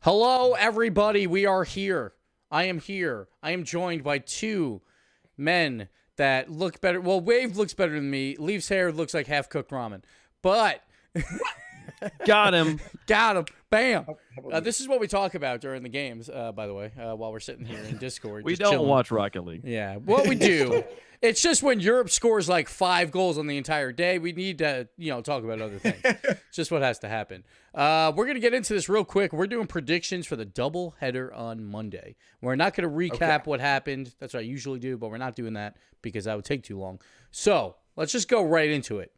Hello, everybody. We are here. I am here. I am joined by two men that look better. Well, Wave looks better than me. Leaf's hair looks like half-cooked ramen. But got him. got him. Bam. This is what we talk about during the games, by the way, while we're sitting here in Discord. We just don't chilling. watch Rocket League. Yeah, what we do. It's just when Europe scores like 5 goals on the entire day, we need to, talk about other things. It's just what has to happen. We're going to get into this real quick. We're doing predictions for the double header on Monday. We're not going to recap what happened. That's what I usually do, but we're not doing that because that would take too long. So let's just go right into it.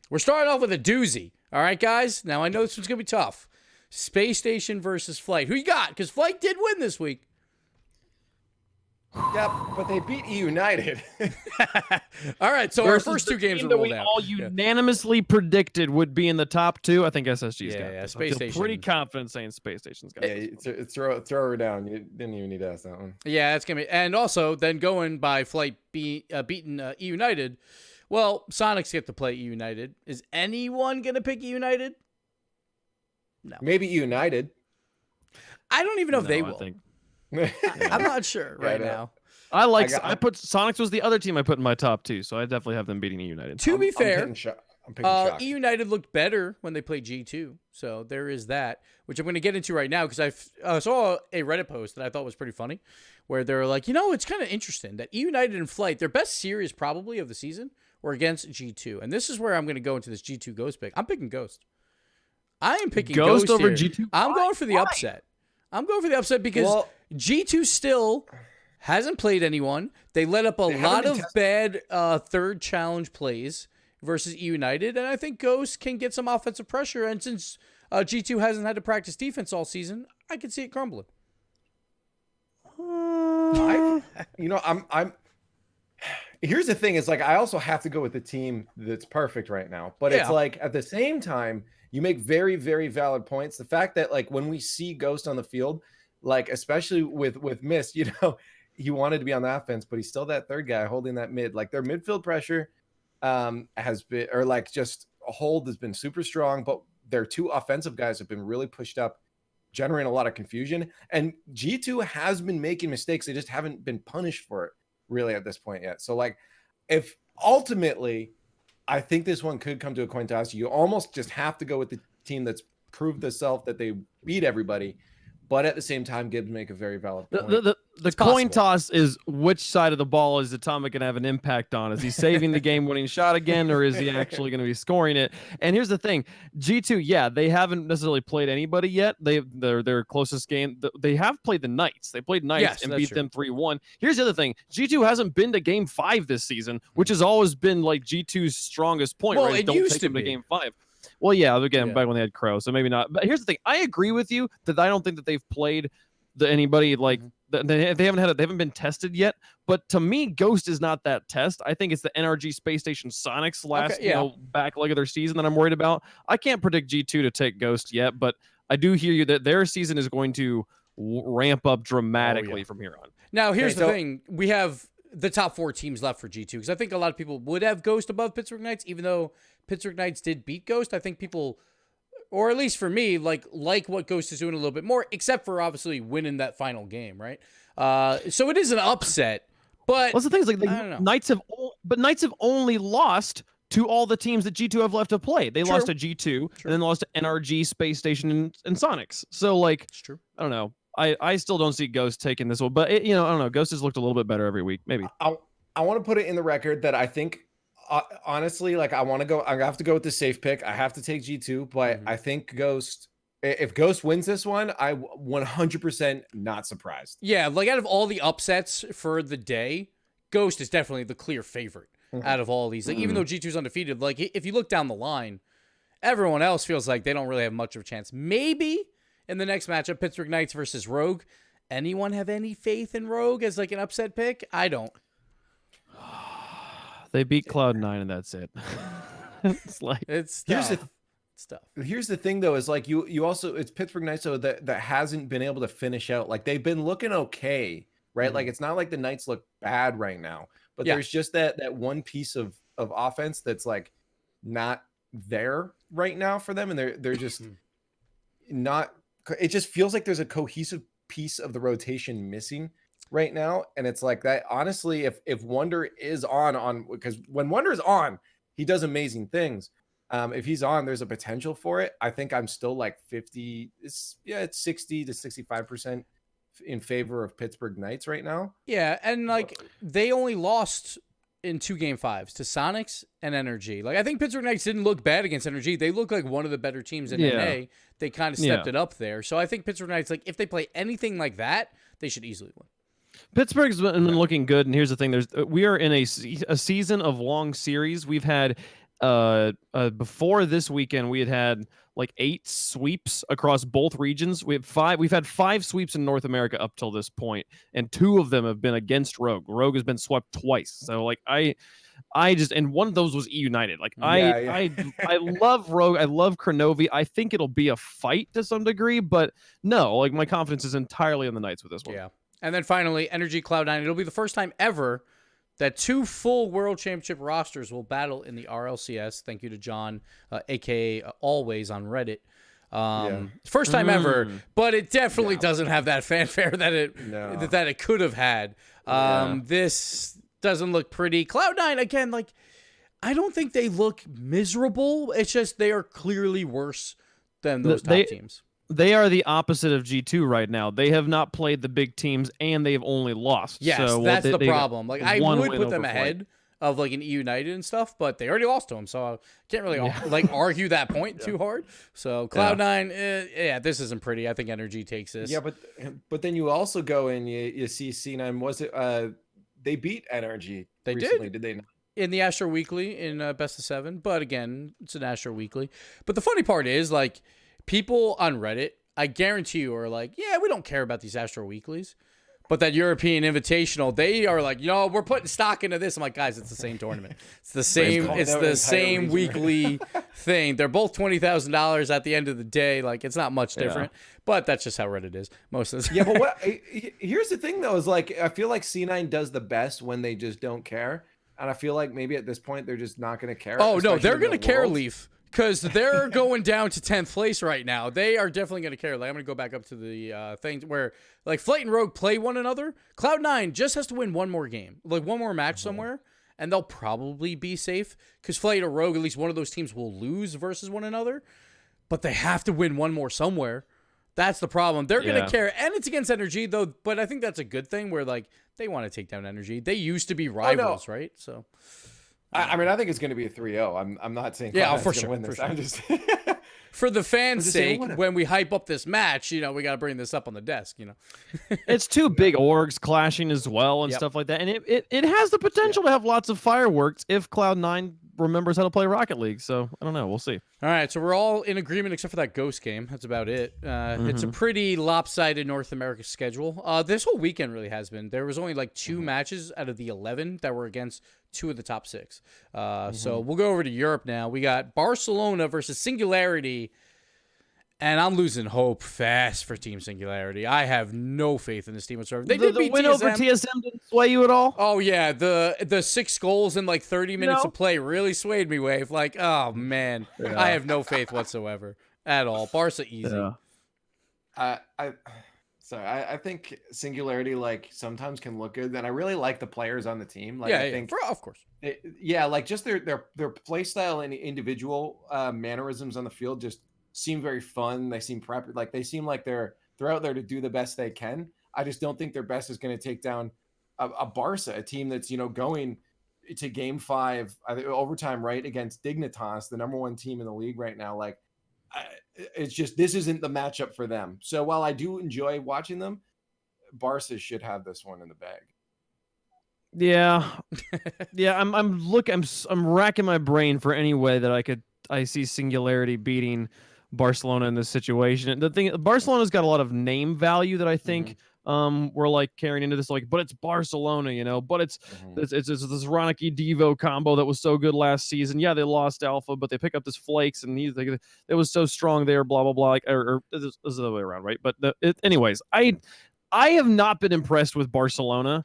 We're starting off with a doozy. All right, guys? Now, I know this one's going to be tough. Space Station versus Flight. Who you got? Because Flight did win this week. Yeah, but they beat United. All right, so our first two games are that rolled we out. all unanimously predicted would be in the top 2. I think SSG's got Yeah, this. Space I feel Station. pretty confident saying Space Station's got Yeah, throw her down. You didn't even need to ask that one. Yeah, it's gonna be, and also then going by Flight beating United. Well, Sonics get to play United. Is anyone gonna pick United? No, Maybe United. I don't even know if they I will. think. I'm not sure right now. I put Sonics was the other team I put in my top 2, so I definitely have them beating United. To be fair, I'm picking shock. United looked better when they played G2, so there is that, which I'm going to get into right now because I saw a Reddit post that I thought was pretty funny, where they're like, it's kind of interesting that United and Flight, their best series probably of the season, were against G2, and this is where I'm going to go into this G2 Ghost pick. I'm picking Ghost. I am picking Ghost over here. G2. I'm going for the upset. I'm going for the upset because G2 still hasn't played anyone. They let up a lot of bad third challenge plays versus United, and I think Ghost can get some offensive pressure. And since G2 hasn't had to practice defense all season, I can see it crumbling. I'm. Here's the thing: is like I also have to go with the team that's perfect right now, but it's like at the same time. You make very, very valid points. The fact that like when we see Ghost on the field, like especially with Mist, he wanted to be on the offense, but he's still that third guy holding that mid. Like their midfield pressure has been, or like just a hold has been super strong, but their 2 offensive guys have been really pushed up, generating a lot of confusion. And G2 has been making mistakes. They just haven't been punished for it really at this point yet. So like if ultimately I think this one could come to a coin toss. You almost just have to go with the team that's proved itself that they beat everybody. But at the same time, Gibbs make a very valid point. The coin toss is which side of the ball is Atomic going to have an impact on? Is he saving the game-winning shot again, or is he actually going to be scoring it? And here's the thing. G2, they haven't necessarily played anybody yet. Their closest game. They have played the Knights. They played Knights and beat them 3-1. Here's the other thing. G2 hasn't been to Game 5 this season, which has always been like G2's strongest point. Well, right? it Don't used take to them be. to Game 5. Well, back when they had Crow, so maybe not. But here's the thing: I agree with you that I don't think that they've played anybody like they haven't been tested yet. But to me, Ghost is not that test. I think it's the NRG Space Station Sonics last back leg of their season that I'm worried about. I can't predict G2 to take Ghost yet, but I do hear you that their season is going to ramp up dramatically from here on. Now, here's the thing: we have the top 4 teams left for G2 because I think a lot of people would have Ghost above Pittsburgh Knights, even though Pittsburgh Knights did beat Ghost. I think people, or at least for me, like what Ghost is doing a little bit more, except for obviously winning that final game, right? So it is an upset, but what's the thing is like I don't know. Knights have only lost to all the teams that G2 have left to play. They lost to G2 and then lost to NRG, Space Station, and Sonics. So like, it's true. I don't know. I still don't see Ghost taking this one, but I don't know. Ghost has looked a little bit better every week, maybe. I want to put it in the record that I think, honestly, like I have to go with the safe pick. I have to take G2, but I think Ghost, if Ghost wins this one, I 100% not surprised. Yeah, like out of all the upsets for the day, Ghost is definitely the clear favorite out of all these. Like even though G2's undefeated, like if you look down the line, everyone else feels like they don't really have much of a chance. Maybe in the next matchup, Pittsburgh Knights versus Rogue. Anyone have any faith in Rogue as like an upset pick? I don't. They beat Cloud9 and that's it. It's like it's tough. Here's the thing though, is like you also, it's Pittsburgh Knights though that hasn't been able to finish out. Like they've been looking okay, right? Like it's not like the Knights look bad right now, but there's just that one piece of offense that's like not there right now for them, and they're just not it just feels like there's a cohesive piece of the rotation missing right now. And it's like that, honestly, if Wonder is on, because when Wonder is on, he does amazing things. If he's on, there's a potential for it. I think I'm still like 50, it's 60 to 65% in favor of Pittsburgh Knights right now. Yeah, and like they only lost in 2 Game 5s to Sonics and Energy. Like I think Pittsburgh Knights didn't look bad against Energy. They look like one of the better teams in NA. They kind of stepped it up there. So I think Pittsburgh Knights, like if they play anything like that, they should easily win. Pittsburgh's been looking good, and here's the thing: we are in a season of long series. We've had before this weekend, we had like 8 sweeps across both regions. We've had 5 sweeps in North America up till this point, and 2 of them have been against Rogue. Rogue has been swept twice. So like I just, and one of those was E United. Like I love Rogue. I love Kronovi. I think it'll be a fight to some degree, but no, like my confidence is entirely on the Knights with this one. Yeah. And then finally, Energy Cloud9. It'll be the first time ever that 2 full World Championship rosters will battle in the RLCS. Thank you to John, a.k.a. Always on Reddit. First time ever, but it definitely doesn't have that fanfare that it could have had. This doesn't look pretty. Cloud9, again, like, I don't think they look miserable. It's just they are clearly worse than those top teams. They are the opposite of G2 right now. They have not played the big teams, and they've only lost. Yes, so, that's the problem. Like I would put them ahead of like an E United and stuff, but they already lost to them, so I can't really like argue that point too hard. So Cloud9, this isn't pretty. I think Energy takes this. Yeah, but then you also go and you see C9. Was it they beat Energy? They recently, did they not? In the Astro Weekly in best of 7, but again, it's an Astro Weekly. But the funny part is like. People on Reddit, I guarantee you, are like, yeah, we don't care about these Astro Weeklies. But that European Invitational, they are like, we're putting stock into this. I'm like, guys, it's the same tournament. It's the same. It's the same weekly thing. They're both $20,000 at the end of the day. Like, it's not much different. But that's just how Reddit is most of the time. Yeah, but here's the thing, though, is like, I feel like C9 does the best when they just don't care. And I feel like maybe at this point, they're just not going to care. Oh, no, they're going to care, Leaf. Because they're going down to 10th place right now. They are definitely going to care. Like, I'm going to go back up to the thing where, like, Flight and Rogue play one another. Cloud9 just has to win one more game. Like, one more match somewhere, and they'll probably be safe. Because Flight or Rogue, at least one of those teams will lose versus one another. But they have to win one more somewhere. That's the problem. They're going to care. And it's against Energy, though. But I think that's a good thing where, like, they want to take down Energy. They used to be rivals, right? So... I mean, I think it's going to be a 3-0. I'm not saying for sure. win this. For sure. I'm just for the fans' sake, when we hype up this match, we got to bring this up on the desk. It's 2 big orgs clashing as well and stuff like that, and it has the potential to have lots of fireworks if Cloud9 remembers how to play Rocket League. So I don't know. We'll see. All right, so we're all in agreement except for that Ghost game. That's about it. It's a pretty lopsided North America schedule. This whole weekend really has been. There was only like 2 matches out of the 11 that were against 2 of the top 6. So we'll go over to Europe now. We got Barcelona versus Singularity. And I'm losing hope fast for Team Singularity. I have no faith in this team whatsoever. They did beat win TSM. over TSM didn't sway you at all? Oh, yeah. The 6 goals in like 30 minutes of play really swayed me, Wave. Like, oh, man. I have no faith whatsoever at all. Barca easy. Yeah. I think Singularity like sometimes can look good, and I really like the players on the team. Like, I think, of course. Like just their play style and individual mannerisms on the field just seem very fun. They seem prepped. Like they seem like they're out there to do the best they can. I just don't think their best is going to take down a Barca, a team that's going to Game 5, I think overtime, right, against Dignitas, the #1 team in the league right now. Like. It's just this isn't the matchup for them. So while I do enjoy watching them, Barca should have this one in the bag. Yeah. I'm racking my brain for any way that I see Singularity beating Barcelona in this situation. The thing, Barcelona's got a lot of name value that I think we're like carrying into this, like, but it's Barcelona, but it's this Ronicky Devo combo that was so good last season. Yeah, they lost Alpha, but they pick up this Flakes, and it was so strong there. Blah blah blah. Like, or this is the other way around, right? But anyways, I have not been impressed with Barcelona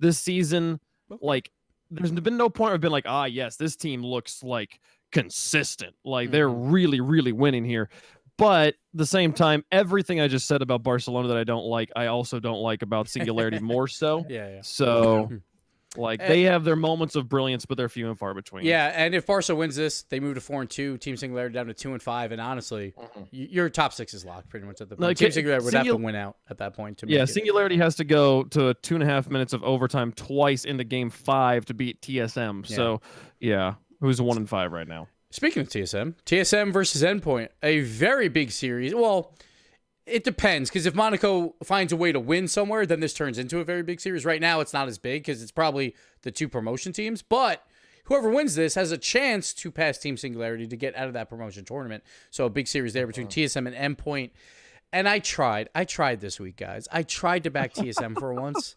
this season. Like, there's been no point where I've been like, yes, this team looks like consistent. Like they're really, really winning here. But the same time, everything I just said about Barcelona that I don't like, I also don't like about Singularity more so. Yeah. So, like, they have their moments of brilliance, but they're few and far between. Yeah, and if Barca wins this, they move to 4-2. Team Singularity down to 2-5, and honestly, your top 6 is locked pretty much at the point. No, Team Singularity would have to win out at that point to make it. Singularity has to go to 2.5 minutes of overtime twice into Game 5 to beat TSM. Yeah. So, yeah, who's 1-5 right now? Speaking of TSM versus Endpoint, a very big series. Well, it depends, because if Monaco finds a way to win somewhere, then this turns into a very big series. Right now, it's not as big because it's probably the 2 promotion teams, but whoever wins this has a chance to pass Team Singularity to get out of that promotion tournament. So a big series there between TSM and Endpoint. And I tried this week, guys. I tried to back TSM for once,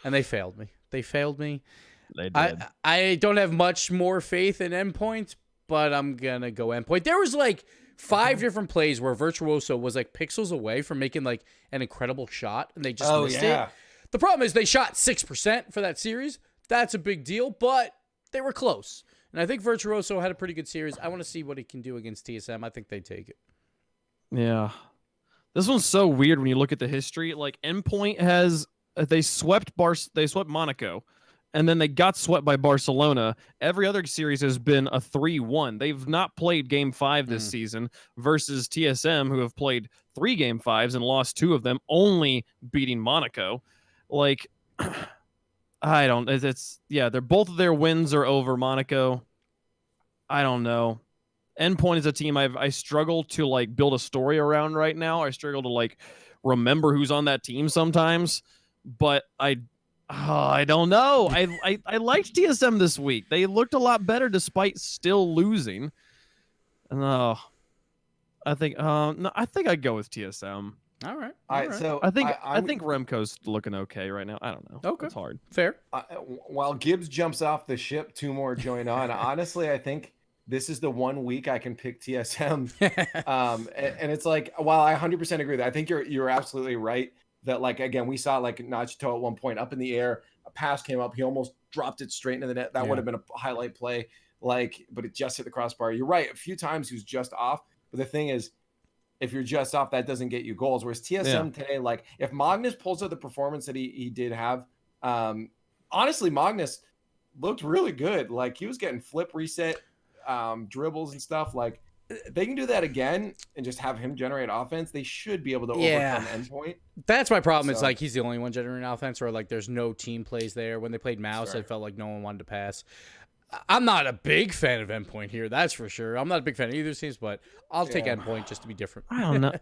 and they failed me. They did. I don't have much more faith in Endpoint, but I'm going to go Endpoint. There was like 5 different plays where Virtuoso was like pixels away from making like an incredible shot, and they just missed it. The problem is they shot 6% for that series. That's a big deal, but they were close. And I think Virtuoso had a pretty good series. I want to see what he can do against TSM. I think they take it. Yeah. This one's so weird when you look at the history. Like, Endpoint has they swept Monaco, and then they got swept by Barcelona. Every other series has been a 3-1. They've not played Game 5 this season versus TSM, who have played 3 Game 5s and lost 2 of them, only beating Monaco. Like, I don't. They're both of their wins are over Monaco. I don't know. Endpoint is a team I struggle to like build a story around right now. I struggle to like remember who's on that team sometimes, but I don't know. I liked TSM this week. They looked a lot better despite still losing. No, I think I'd go with TSM. All right. So I think Remco's looking okay right now. I don't know. Okay, it's hard. Fair. While Gibbs jumps off the ship, 2 more join on. Honestly, I think this is the one week I can pick TSM. And it's like, while I 100% agree that I think you're absolutely right that, like, again, we saw like Nachito at one point up in the air, a pass came up, he almost dropped it straight into the net. That would have been a highlight play, like, but it just hit the crossbar. You're right. A few times he was just off. But the thing is, if you're just off, that doesn't get you goals. Whereas TSM today, like, if Magnus pulls out the performance that he did have, honestly, Magnus looked really good. Like, he was getting flip reset dribbles and stuff. Like, they can do that again and just have him generate offense. They should be able to overcome Endpoint. That's my problem. It's like he's the only one generating offense, or like there's no team plays there. When they played Mouse, it felt like no one wanted to pass. I'm not a big fan of Endpoint here, that's for sure. I'm not a big fan of either teams, but I'll take Endpoint just to be different. I don't know.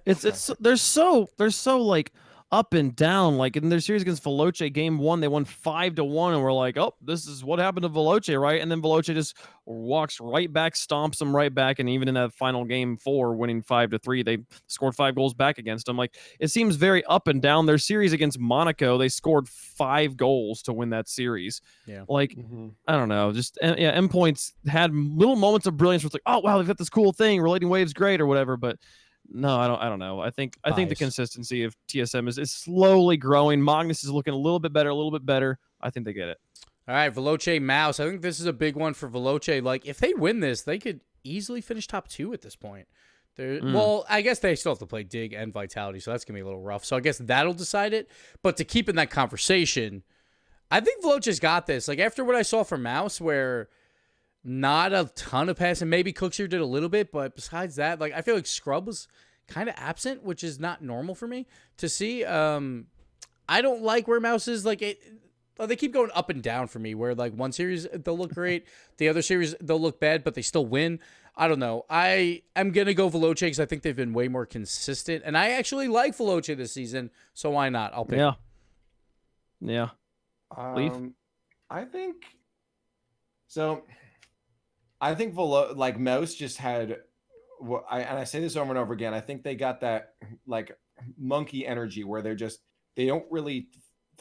They're so like up and down. Like, in their series against Veloce, Game 1, they won 5-1, and we're like, oh, this is what happened to Veloce, right? And then Veloce just walks right back, stomps them right back, and even in that final Game 4, winning 5-3, they scored 5 goals back against them. Like, it seems very up and down. Their series against Monaco, they scored 5 goals to win that series. Yeah. Like, I don't know. Just, Endpoints had little moments of brilliance where it's like, oh, wow, they've got this cool thing, relating waves great or whatever, but no, I don't know. I think the consistency of TSM is slowly growing. Magnus is looking a little bit better. I think they get it. All right, Veloce Mouse. I think this is a big one for Veloce. Like, if they win this, they could easily finish top 2 at this point. Well, I guess they still have to play Dig and Vitality, so that's going to be a little rough. So I guess that'll decide it. But to keep in that conversation, I think Veloce's got this. Like, after what I saw from Mouse, where not a ton of passing, maybe Cooksier did a little bit, but besides that, like, I feel like Scrub was kind of absent, which is not normal for me to see. I don't like where Mouse is. Like, they keep going up and down for me, where like one series they'll look great, the other series they'll look bad, but they still win. I don't know. I'm going to go Veloce because I think they've been way more consistent, and I actually like Veloce this season, so why not? I'll pick them. Yeah. Leaf? I think so. I think Mouse just had, and I say this over and over again, I think they got that like monkey energy where they don't really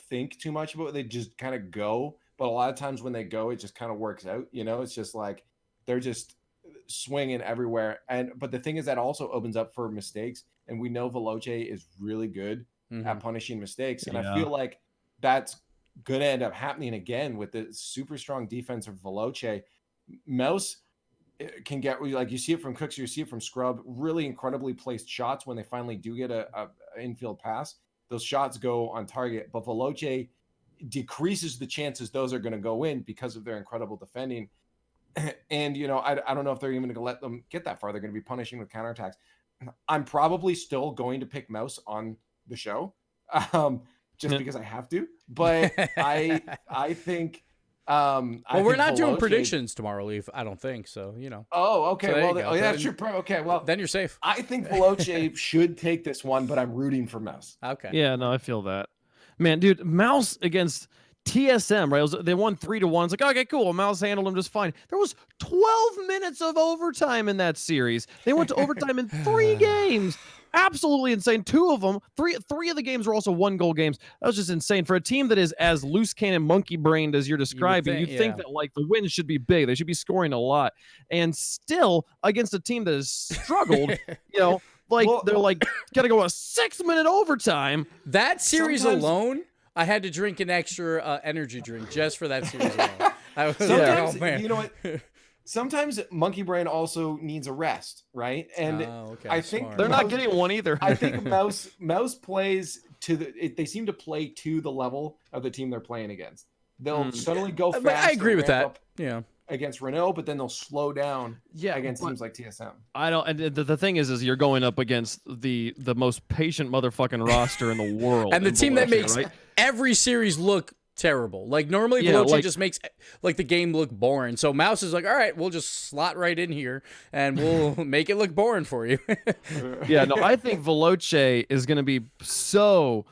think too much about it. They just kind of go. But a lot of times when they go, it just kind of works out. You know, it's just like they're just swinging everywhere. But the thing is that also opens up for mistakes. And we know Veloce is really good at punishing mistakes. And I feel like that's going to end up happening again with the super strong defense of Veloce. Mouse, can get, like you see it from Cooks, you see it from Scrub, really incredibly placed shots when they finally do get a infield pass. Those shots go on target, but Veloce decreases the chances those are going to go in because of their incredible defending. And, you know, I don't know if they're even going to let them get that far. They're going to be punishing with counterattacks. I'm probably still going to pick Mouse on the show, just because I have to. But I think. Well, we're not doing predictions tomorrow, Leaf. I don't think so. You know. Oh, okay. So well, yeah, that's your okay. Well, then you're safe. I think Veloce should take this one, but I'm rooting for Mouse. Okay. Yeah, no, I feel that. Man, dude, Mouse against TSM, right? They won 3-1. It's like, okay, cool. Mouse handled them just fine. There was 12 minutes of overtime in that series. They went to overtime in 3 games. Absolutely insane. 2 of them, three of the games were also 1-goal games. That was just insane for a team that is as loose cannon, monkey brained as you're describing. You'd think that like the wins should be big. They should be scoring a lot, and still against a team that has struggled, you know, like they're like gotta go a 6-minute overtime. That series alone, I had to drink an extra energy drink just for that series alone. I was sometimes, oh, man. You know what? Sometimes monkey brain also needs a rest, right? And I think they're not getting one either. I think Mouse plays to they seem to play to the level of the team they're playing against. They'll suddenly go fast. I agree with that. Yeah. Against Renault, but then they'll slow down against teams like TSM. I don't. And the thing is you're going up against the most patient motherfucking roster in the world, and the team that makes every series look terrible. Like normally Veloce just makes like the game look boring. So Mouse is like, all right, we'll just slot right in here and we'll make it look boring for you. Yeah, no, I think Veloce is going to be so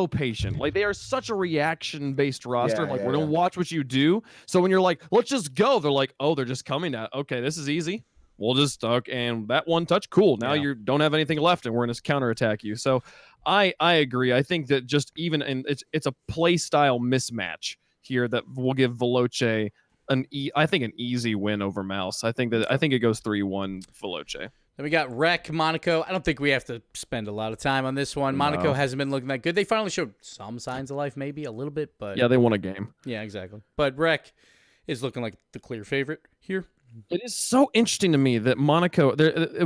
patient. Like they are such a reaction-based roster. We're going to watch what you do. So when you're like, let's just go, they're like, oh, they're just coming at. Okay, this is easy. We'll just and that one touch, cool. Now you don't have anything left, and we're going to counterattack you. So I agree. I think that just even it's a play style mismatch here that will give Veloce an easy win over Mouse. I think it goes 3-1 Veloce. Then we got Rec, Monaco. I don't think we have to spend a lot of time on this one. Monaco hasn't been looking that good. They finally showed some signs of life, maybe a little bit, but yeah, they won a game. Yeah, exactly. But Rec is looking like the clear favorite here. It is so interesting to me that Monaco,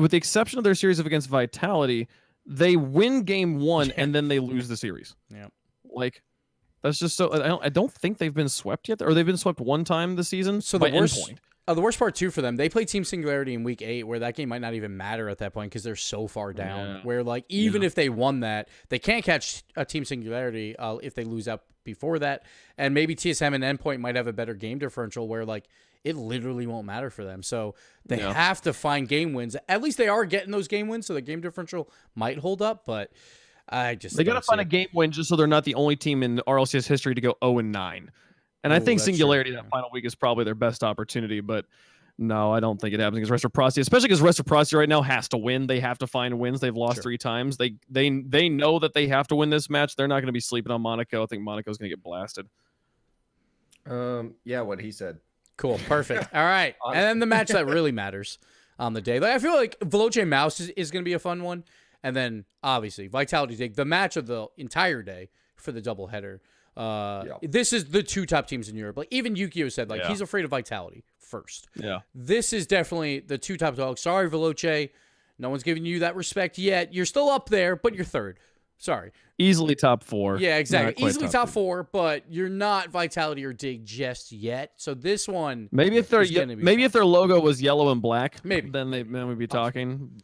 with the exception of their series against Vitality, they win game 1 and then they lose the series. Yeah, like that's just so. I don't think they've been swept yet, or they've been swept one time this season. So the worst part too for them, they played Team Singularity in week 8, where that game might not even matter at that point because they're so far down. Yeah. Where like even if they won that, they can't catch a Team Singularity if they lose out before that. And maybe TSM and Endpoint might have a better game differential where like it literally won't matter for them. So they have to find game wins. At least they are getting those game wins, so the game differential might hold up. But they got to find a game win just so they're not the only team in Rlcs history to go 0-9. And I think Singularity that final week is probably their best opportunity, but no, I don't think it happens against Reciprocity, especially because Reciprocity right now has to win. They have to find wins. They've lost 3 times. They know that they have to win this match. They're not going to be sleeping on Monaco. I think Monaco's going to get blasted. Yeah, what he said. Cool, perfect. All right, and then the match that really matters on the day. Like I feel like Veloce Mouse is going to be a fun one, and then obviously Vitality Dig, the match of the entire day for the doubleheader. This is the 2 top teams in Europe. Like even Yukio said, like he's afraid of Vitality first. Yeah, this is definitely the 2 top dogs. Sorry, Veloce, no one's giving you that respect yet. You're still up there, but you're 3rd. Sorry. Easily top 4. Yeah, exactly. Easily top 4, but you're not Vitality or Dig just yet. So this one, maybe if their logo was yellow and black, then we'd be talking.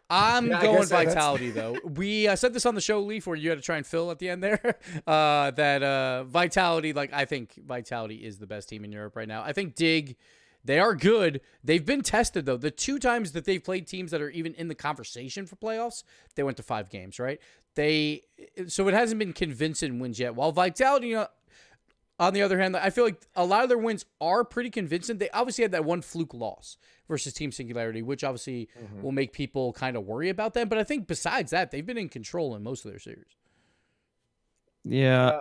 I'm going Vitality though. We said this on the show, Leaf, where you had to try and fill at the end there. That Vitality, like I think Vitality is the best team in Europe right now. I think Dig, they are good. They've been tested though. The 2 times that they've played teams that are even in the conversation for playoffs, they went to 5 games, right? So it hasn't been convincing wins yet. While Vitality, on the other hand, I feel like a lot of their wins are pretty convincing. They obviously had that one fluke loss versus Team Singularity, which obviously will make people kind of worry about them. But I think besides that, they've been in control in most of their series. Yeah.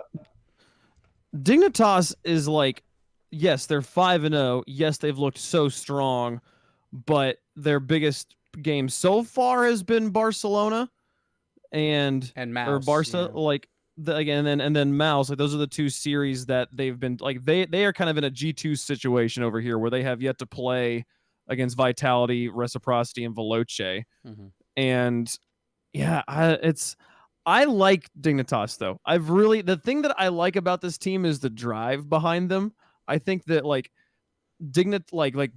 Dignitas is like, yes, they're 5-0. Yes, they've looked so strong, but their biggest game so far has been Barcelona and Mouse, or Barca, like again, and then Mouse. Like those are the 2 series that they've been like they are kind of in a G2 situation over here where they have yet to play against Vitality, Reciprocity, and Veloce. And yeah, I like Dignitas though. The thing that I like about this team is the drive behind them. I think that like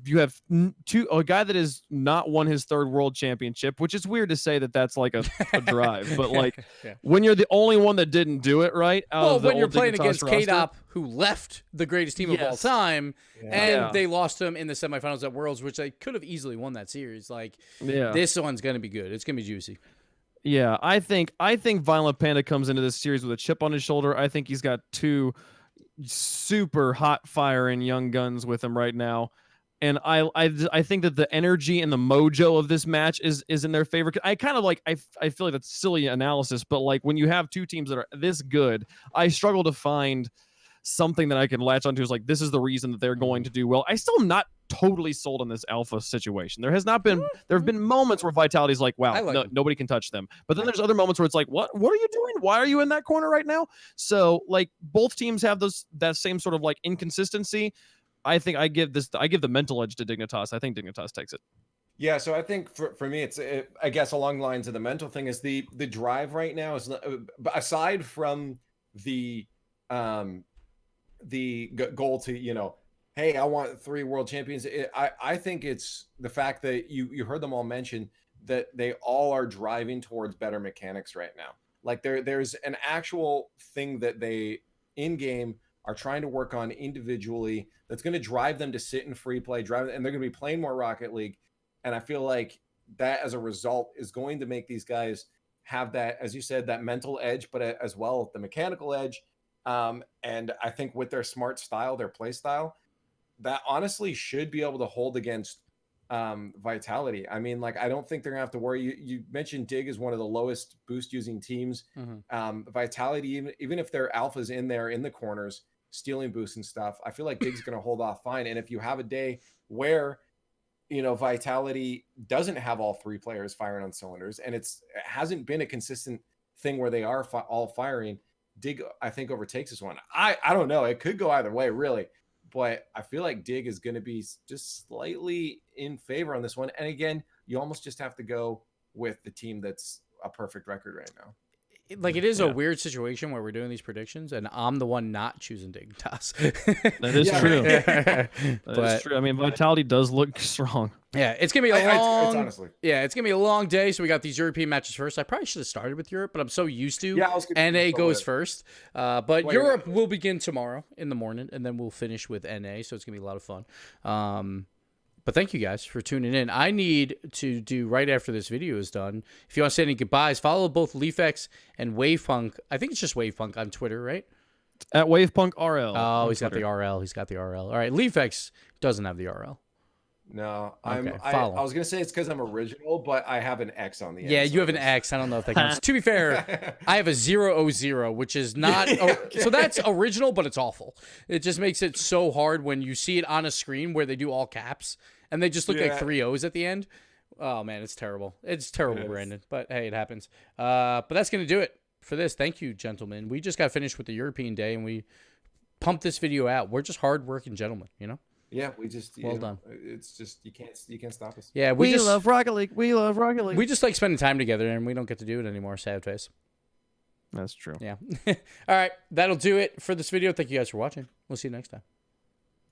you have a guy that has not won his 3rd world championship, which is weird to say that that's like a drive, but like when you're the only one that didn't do it right. When you're playing against K-Dop, who left the greatest team of all time, and they lost them in the semifinals at Worlds, which they could have easily won that series. Like, this one's gonna be good. It's gonna be juicy. Yeah, I think Violent Panda comes into this series with a chip on his shoulder. I think he's got 2 super hot firing young guns with him right now, and I think that the energy and the mojo of this match is in their favor. I kind of like I feel like that's silly analysis, but like when you have 2 teams that are this good, I struggle to find something that I can latch onto is like this is the reason that they're going to do well. I still am not totally sold on this alpha situation. There have been moments where Vitality's like, wow, nobody can touch them. But then there's other moments where it's like, what are you doing? Why are you in that corner right now? So like both teams have that same sort of like inconsistency. I think I give the mental edge to Dignitas. I think Dignitas takes it. Yeah, so I think for me, I guess along the lines of the mental thing is the drive right now is aside from the goal to, hey, I want 3 world champions. I think it's the fact that you heard them all mention that they all are driving towards better mechanics right now. Like there's an actual thing that they in game are trying to work on individually that's going to drive them to sit in free play, and they're going to be playing more Rocket League. And I feel like that as a result is going to make these guys have that, as you said, that mental edge, but as well the mechanical edge. And I think with their smart style, their play style, that honestly should be able to hold against Vitality. I mean, like, I don't think they're gonna have to worry. You mentioned Dig is one of the lowest boost using teams. Vitality, even if their alphas in there in the corners stealing boosts and stuff, I feel like Dig's gonna hold off fine. And if you have a day where Vitality doesn't have all 3 players firing on cylinders, and it hasn't been a consistent thing where they are all firing, Dig, I think, overtakes this one. I don't know. It could go either way, really. But I feel like Dig is going to be just slightly in favor on this one. And again, you almost just have to go with the team that's a perfect record right now. Like, it is a weird situation where we're doing these predictions, and I'm the one not choosing Dignitas. That is true. That is true. I mean, Vitality does look strong. Yeah, it's gonna be it's gonna be a long day. So we got these European matches first. I probably should have started with Europe, but I'm so used to NA goes first. But Europe will begin tomorrow in the morning, and then we'll finish with NA. So it's gonna be a lot of fun. But thank you guys for tuning in. I need to do right after this video is done. If you want to say any goodbyes, follow both Liefx and Wavepunk. I think it's just Wavepunk on Twitter, right? At Wavepunk RL. Oh, he's got the RL. He's got the RL. All right, Liefx doesn't have the RL. No, I was gonna say it's because I'm original, but I have an X on the end. Yeah, you have an X. I don't know if that counts. To be fair, I have a 000, which is not so that's original, but it's awful. It just makes it so hard when you see it on a screen where they do all caps and they just look like 3 O's at the end. Oh man, it's terrible. It's terrible, Brandon. But hey, it happens. But that's gonna do it for this. Thank you, gentlemen. We just got finished with the European day and we pumped this video out. We're just hardworking gentlemen, Yeah, we just done. It's just you can't stop us. Yeah, we just love Rocket League. We love Rocket League. We just like spending time together, and we don't get to do it anymore. Sad face. That's true. Yeah. All right, that'll do it for this video. Thank you guys for watching. We'll see you next time.